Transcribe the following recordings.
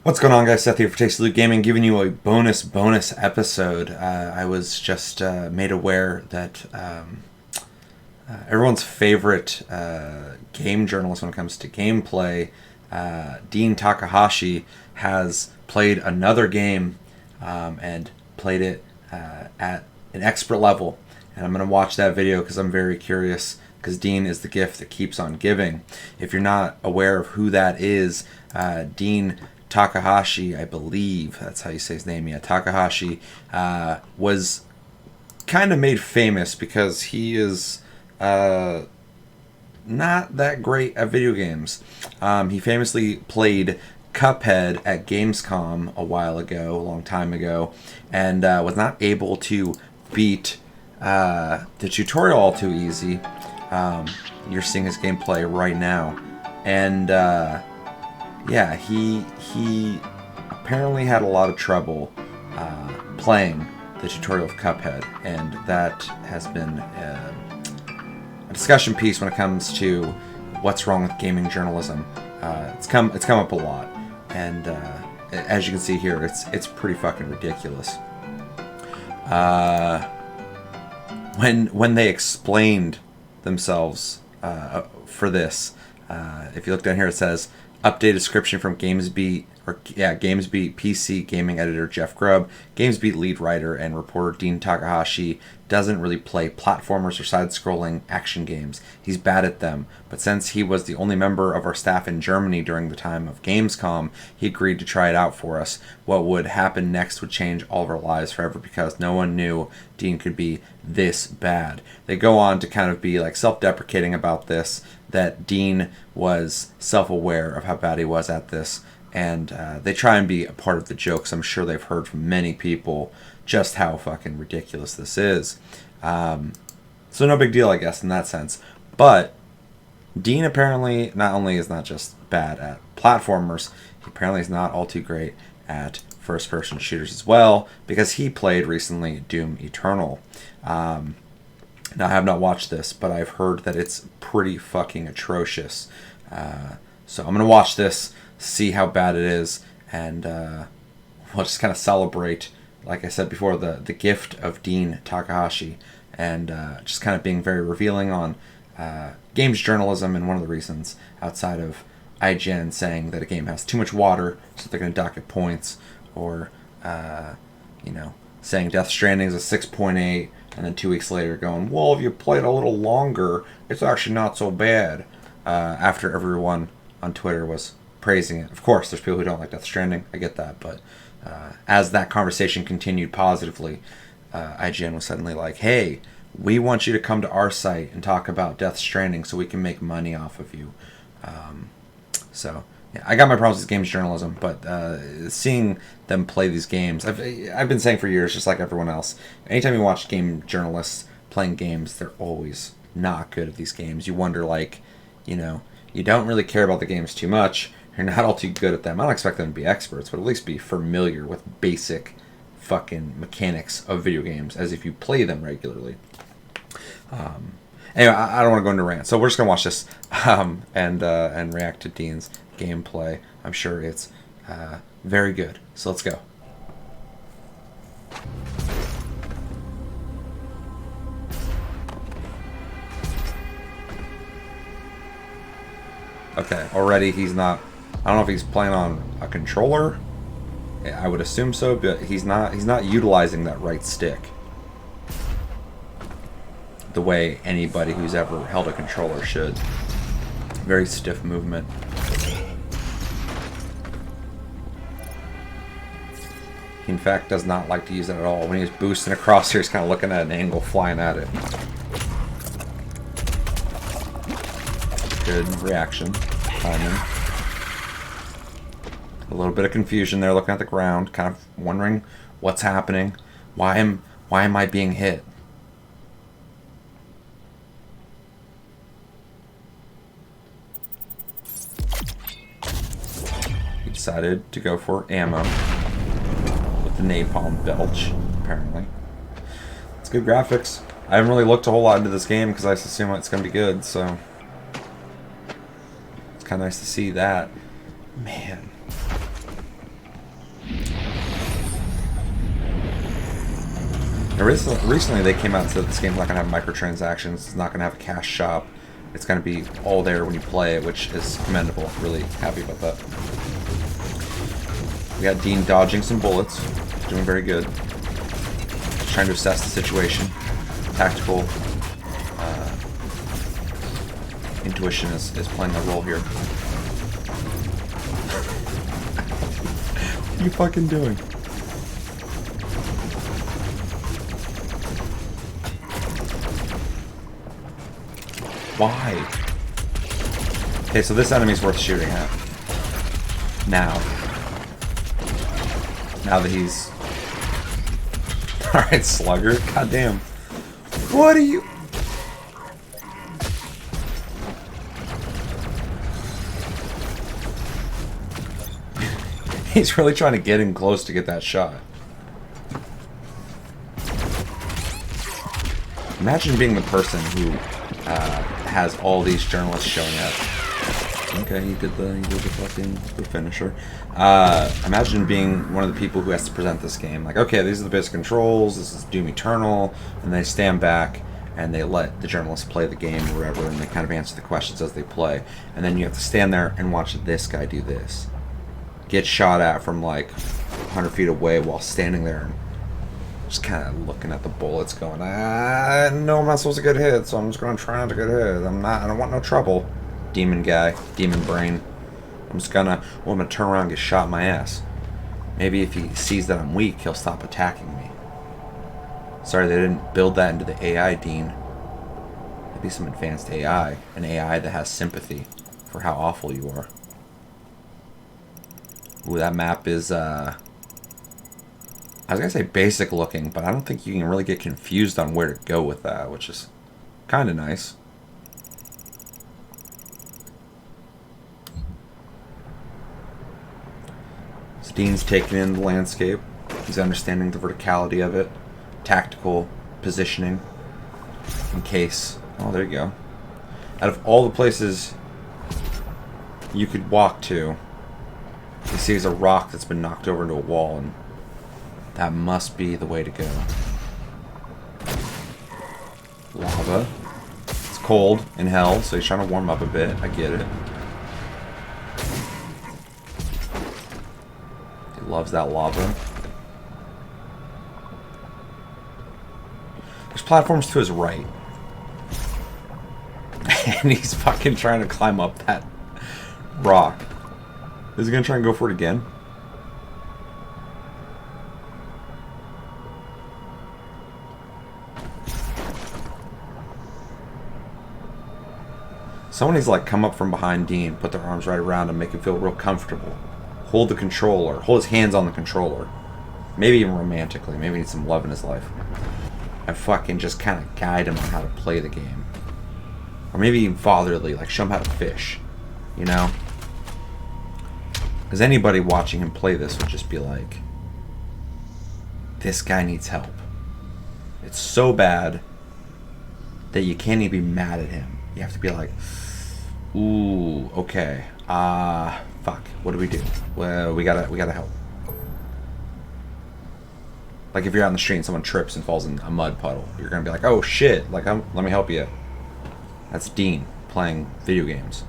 What's going on, guys? Seth here for Tasty Loot Gaming, giving you a bonus episode. I was just made aware that everyone's favorite game journalist when it comes to gameplay, Dean Takahashi, has played another game and played it at an expert level. And I'm going to watch that video because I'm very curious, because Dean is the gift that keeps on giving. If you're not aware of who that is, Dean Takahashi, I believe that's how you say his name. Yeah, Takahashi was kind of made famous because he is not that great at video games. He famously played Cuphead at Gamescom a while ago, a long time ago, and was not able to beat the tutorial all too easy. You're seeing his gameplay right now, and yeah, he apparently had a lot of trouble playing the tutorial of Cuphead, and that has been a discussion piece when it comes to what's wrong with gaming journalism. It's come up a lot, and as you can see here, it's pretty fucking ridiculous. When they explained themselves for this, if you look down here, it says update description from GamesBeat PC gaming editor Jeff Grubb. GamesBeat lead writer and reporter Dean Takahashi doesn't really play platformers or side-scrolling action games. He's bad at them, but since he was the only member of our staff in Germany during the time of Gamescom, he agreed to try it out for us. What would happen next would change all of our lives forever because no one knew Dean could be this bad. They go on to kind of be like self-deprecating about this, that Dean was self-aware of how bad he was at this, and they try and be a part of the jokes. I'm sure they've heard from many people just how fucking ridiculous this is. So no big deal, I guess, in that sense. But Dean apparently not only is not just bad at platformers, he apparently is not all too great at first-person shooters as well, because he played recently Doom Eternal. Now, I have not watched this, but I've heard that it's pretty fucking atrocious. So I'm going to watch this, see how bad it is, and we'll just kind of celebrate, like I said before, the gift of Dean Takahashi, and just kind of being very revealing on games journalism, and one of the reasons outside of IGN saying that a game has too much water, so they're going to dock it points, or, saying Death Stranding is a 6.8, and then 2 weeks later going, well, if you played a little longer, it's actually not so bad, after everyone on Twitter was praising it. Of course, there's people who don't like Death Stranding, I get that, but as that conversation continued positively, IGN was suddenly like, hey, we want you to come to our site and talk about Death Stranding so we can make money off of you. So, yeah, I got my problems with games journalism, but seeing them play these games, I've been saying for years, just like everyone else, anytime you watch game journalists playing games, they're always not good at these games. You wonder, you don't really care about the games too much, you're not all too good at them. I don't expect them to be experts, but at least be familiar with basic fucking mechanics of video games as if you play them regularly. Anyway, I don't want to go into rant, so we're just gonna watch this and react to Dean's gameplay. I'm sure it's very good. So let's go. Okay, already he's not. I don't know if he's playing on a controller. I would assume so, but he's not utilizing that right stick the way anybody who's ever held a controller should. Very stiff movement. He in fact does not like to use it at all. When he's boosting across here, he's kind of looking at an angle, flying at it. Good reaction. Timing. A little bit of confusion there, looking at the ground, kind of wondering what's happening. Why am I being hit? He decided to go for ammo with the napalm belch, apparently. It's good graphics. I haven't really looked a whole lot into this game because I assume it's going to be good, so it's kind of nice to see that. Man. Recently, they came out and said this game's not going to have microtransactions. It's not going to have a cash shop. It's going to be all there when you play it, which is commendable. Really happy about that. We got Dean dodging some bullets. Doing very good. Just trying to assess the situation. Tactical intuition is playing a role here. What are you fucking doing? Why? Okay, so this enemy's worth shooting at. Now that he's... Alright, Slugger. Goddamn. What are you... He's really trying to get in close to get that shot. Imagine being the person who has all these journalists showing up. Okay, he did the fucking finisher. Imagine being one of the people who has to present this game. Like, okay, these are the basic controls. This is Doom Eternal, and they stand back and they let the journalists play the game or whatever, and they kind of answer the questions as they play. And then you have to stand there and watch this guy do this. Get shot at from like 100 feet away while standing there and just kind of looking at the bullets going, I know I'm not supposed to get hit, so I'm just going to try not to get hit. I don't want no trouble. Demon guy, demon brain. I'm gonna turn around and get shot in my ass. Maybe if he sees that I'm weak, he'll stop attacking me. Sorry, they didn't build that into the AI, Dean. Maybe some advanced AI. An AI that has sympathy for how awful you are. Ooh, that map is, I was gonna say basic looking, but I don't think you can really get confused on where to go with that, which is kind of nice. So Dean's taking in the landscape. He's understanding the verticality of it, tactical positioning, in case. Oh, there you go. Out of all the places you could walk to, he sees a rock that's been knocked over into a wall, and that must be the way to go. Lava. It's cold in hell, so he's trying to warm up a bit. I get it. He loves that lava. There's platforms to his right. And he's fucking trying to climb up that rock. Is he gonna try and go for it again? Someone needs to like come up from behind Dean, put their arms right around him, make him feel real comfortable. Hold the controller, hold his hands on the controller. Maybe even romantically, maybe he needs some love in his life. And fucking just kind of guide him on how to play the game. Or maybe even fatherly, like show him how to fish. You know? Because anybody watching him play this would just be like, this guy needs help. It's so bad that you can't even be mad at him. You have to be like, ooh, okay. Fuck. What do we do? Well, we gotta help. Like if you're out in the street and someone trips and falls in a mud puddle, you're gonna be like, oh shit, like let me help you. That's Dean playing video games.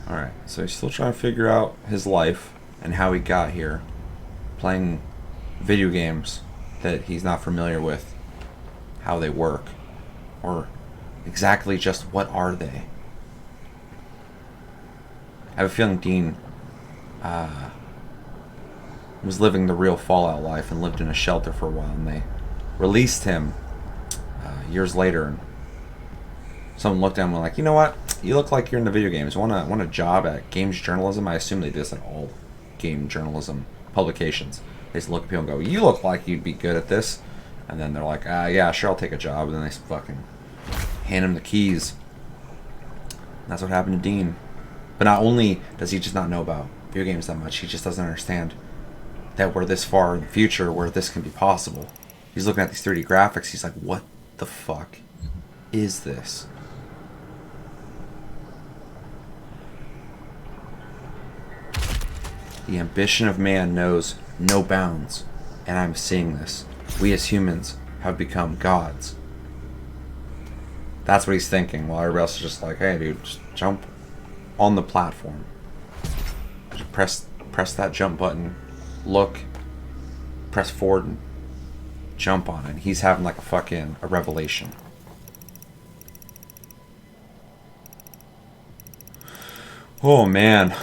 Alright, so he's still trying to figure out his life and how he got here. Playing video games that he's not familiar with, how they work, or exactly just what are they. I have a feeling Dean was living the real Fallout life and lived in a shelter for a while, and they released him years later. And someone looked at him and went like, you know what? You look like you're in the video games. Want a job at games journalism? I assume they do this at all game journalism publications. They just look at people and go, you look like you'd be good at this. And then they're like, yeah, sure, I'll take a job. And then they fucking hand him the keys. And that's what happened to Dean. But not only does he just not know about video games that much, he just doesn't understand that we're this far in the future where this can be possible. He's looking at these 3D graphics. He's like, what the fuck is this? The ambition of man knows no bounds, and I'm seeing this. We as humans have become gods. That's what he's thinking, while everybody else is just like, hey dude, just jump on the platform. Just press that jump button, look, press forward, and jump on it. And he's having like a revelation. Oh man.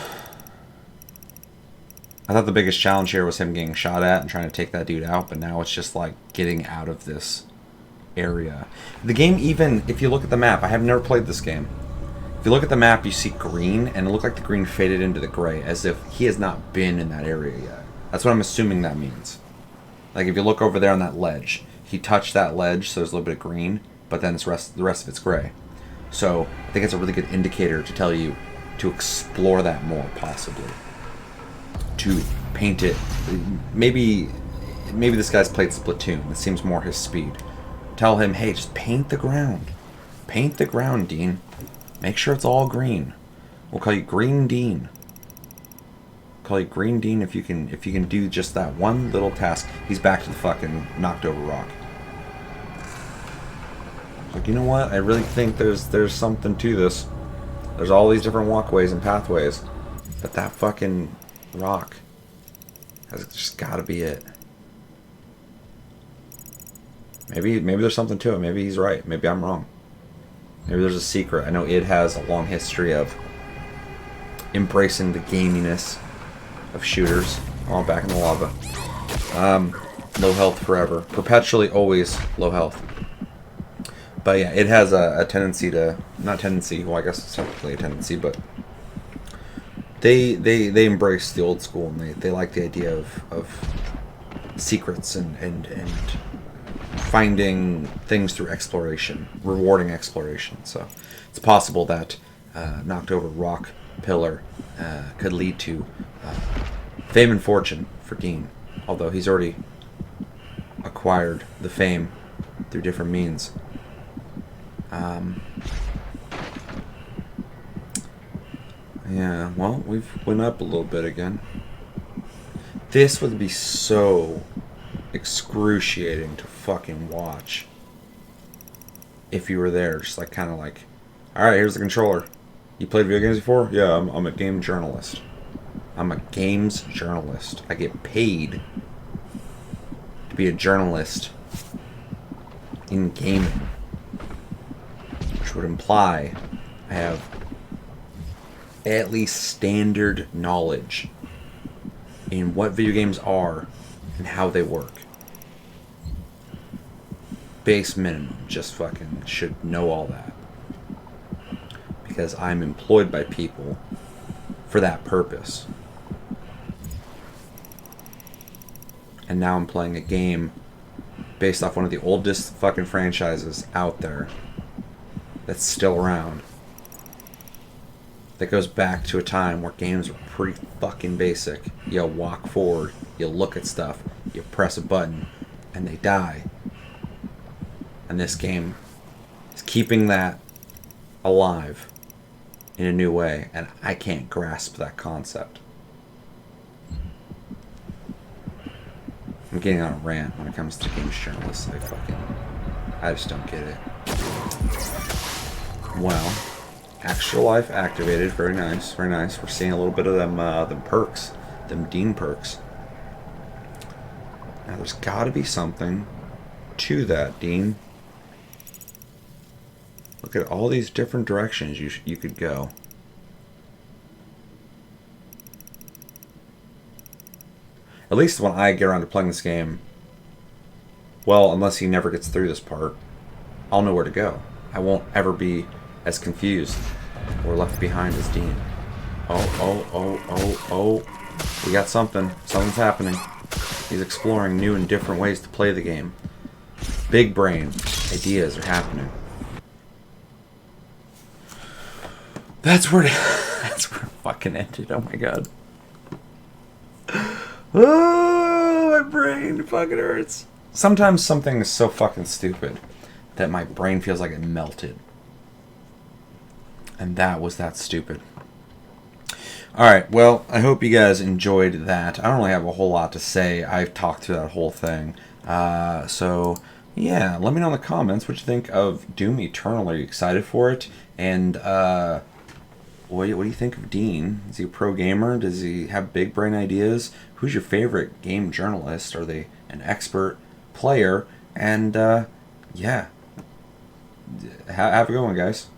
I thought the biggest challenge here was him getting shot at and trying to take that dude out, but now it's just like getting out of this area. The game, even if you look at the map, I have never played this game. If you look at the map, you see green, and it looked like the green faded into the gray, as if he has not been in that area yet. That's what I'm assuming that means. Like if you look over there on that ledge, he touched that ledge, so there's a little bit of green, but then the rest of it's gray. So I think it's a really good indicator to tell you to explore that more, possibly. To paint it. Maybe this guy's played Splatoon. This seems more his speed. Tell him, hey, just paint the ground. Paint the ground, Dean. Make sure it's all green. We'll call you Green Dean. Call you Green Dean if you can do just that one little task. He's back to the fucking knocked over rock. Like, you know what? I really think there's something to this. There's all these different walkways and pathways, but that fucking rock has just got to be it. Maybe there's something to it. Maybe he's right. Maybe I'm wrong. Maybe there's a secret. I know it has a long history of embracing the gaminess of shooters. Oh, back in the lava. Low health forever. Perpetually, always low health. But yeah, it has a tendency to... Not tendency, well I guess it's technically a tendency, but... They embrace the old school, and they like the idea of secrets and finding things through exploration, rewarding exploration. So it's possible that knocked over rock pillar could lead to fame and fortune for Dean, although he's already acquired the fame through different means. Yeah, well, we've went up a little bit again. This would be so excruciating to fucking watch if you were there, just like kind of like, all right, here's the controller. You played video games before? Yeah, I'm a game journalist. I'm a games journalist. I get paid to be a journalist in gaming, which would imply I have at least standard knowledge in what video games are and how they work. Base minimum, just fucking should know all that. Because I'm employed by people for that purpose. And now I'm playing a game based off one of the oldest fucking franchises out there that's still around. That goes back to a time where games were pretty fucking basic. You walk forward, you look at stuff, you press a button, and they die. And this game is keeping that alive in a new way, and I can't grasp that concept. I'm getting on a rant when it comes to games journalists. I just don't get it. Well, Actual Life activated. Very nice, very nice. We're seeing a little bit of them perks, them Dean perks. Now there's got to be something to that, Dean. Look at all these different directions you could go. At least when I get around to playing this game, well, unless he never gets through this part, I'll know where to go. I won't ever be as confused or left behind as Dean. Oh. We got something. Something's happening. He's exploring new and different ways to play the game. Big brain ideas are happening. That's where it fucking ended. Oh my god. Oh, my brain fucking hurts. Sometimes something is so fucking stupid that my brain feels like it melted. And that was that stupid. All right. Well, I hope you guys enjoyed that. I don't really have a whole lot to say. I've talked through that whole thing. So yeah, let me know in the comments what you think of Doom Eternal. Are you excited for it? And what do you think of Dean? Is he a pro gamer? Does he have big brain ideas? Who's your favorite game journalist? Are they an expert player? And yeah, have a good one, guys.